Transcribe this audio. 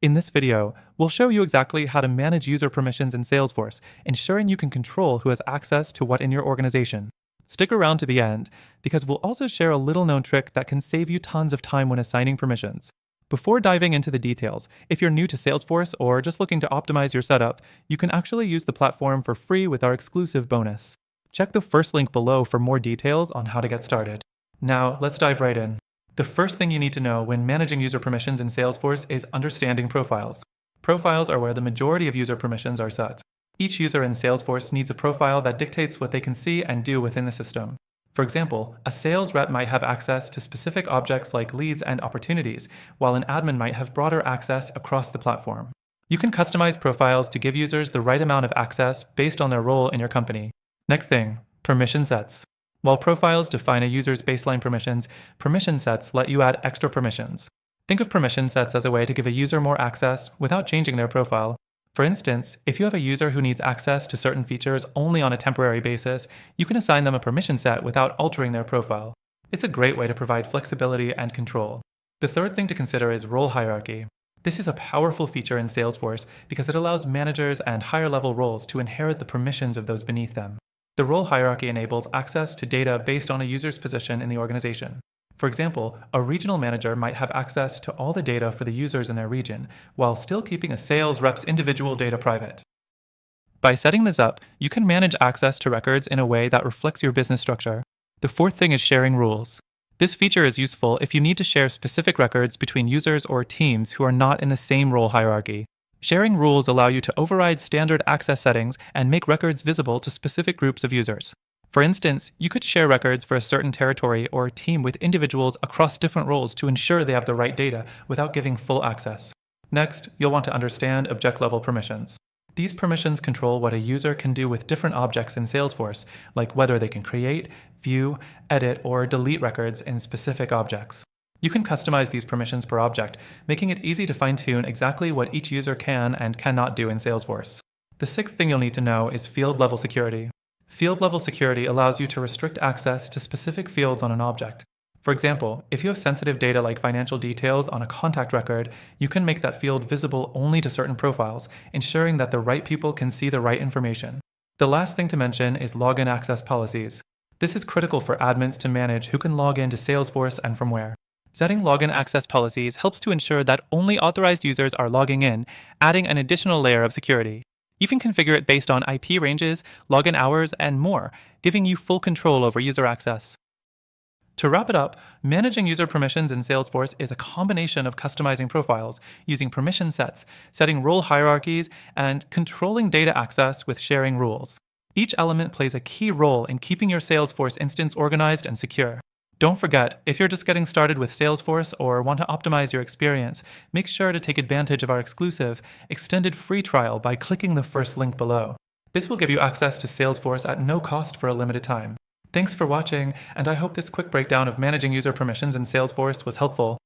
In this video, we'll show you exactly how to manage user permissions in Salesforce, ensuring you can control who has access to what in your organization. Stick around to the end, because we'll also share a little-known trick that can save you tons of time when assigning permissions. Before diving into the details, if you're new to Salesforce or just looking to optimize your setup, you can actually use the platform for free with our exclusive bonus. Check the first link below for more details on how to get started. Now, let's dive right in. The first thing you need to know when managing user permissions in Salesforce is understanding profiles. Profiles are where the majority of user permissions are set. Each user in Salesforce needs a profile that dictates what they can see and do within the system. For example, a sales rep might have access to specific objects like leads and opportunities, while an admin might have broader access across the platform. You can customize profiles to give users the right amount of access based on their role in your company. Next thing, permission sets. While profiles define a user's baseline permissions, permission sets let you add extra permissions. Think of permission sets as a way to give a user more access without changing their profile. For instance, if you have a user who needs access to certain features only on a temporary basis, you can assign them a permission set without altering their profile. It's a great way to provide flexibility and control. The third thing to consider is role hierarchy. This is a powerful feature in Salesforce because it allows managers and higher-level roles to inherit the permissions of those beneath them. The role hierarchy enables access to data based on a user's position in the organization. For example, a regional manager might have access to all the data for the users in their region, while still keeping a sales rep's individual data private. By setting this up, you can manage access to records in a way that reflects your business structure. The fourth thing is sharing rules. This feature is useful if you need to share specific records between users or teams who are not in the same role hierarchy. Sharing rules allow you to override standard access settings and make records visible to specific groups of users. For instance, you could share records for a certain territory or team with individuals across different roles to ensure they have the right data without giving full access. Next, you'll want to understand object-level permissions. These permissions control what a user can do with different objects in Salesforce, like whether they can create, view, edit, or delete records in specific objects. You can customize these permissions per object, making it easy to fine-tune exactly what each user can and cannot do in Salesforce. The sixth thing you'll need to know is field-level security. Field-level security allows you to restrict access to specific fields on an object. For example, if you have sensitive data like financial details on a contact record, you can make that field visible only to certain profiles, ensuring that the right people can see the right information. The last thing to mention is login access policies. This is critical for admins to manage who can log into Salesforce and from where. Setting login access policies helps to ensure that only authorized users are logging in, adding an additional layer of security. You can configure it based on IP ranges, login hours, and more, giving you full control over user access. To wrap it up, managing user permissions in Salesforce is a combination of customizing profiles, using permission sets, setting role hierarchies, and controlling data access with sharing rules. Each element plays a key role in keeping your Salesforce instance organized and secure. Don't forget, if you're just getting started with Salesforce or want to optimize your experience, make sure to take advantage of our exclusive, extended free trial by clicking the first link below. This will give you access to Salesforce at no cost for a limited time. Thanks for watching, and I hope this quick breakdown of managing user permissions in Salesforce was helpful.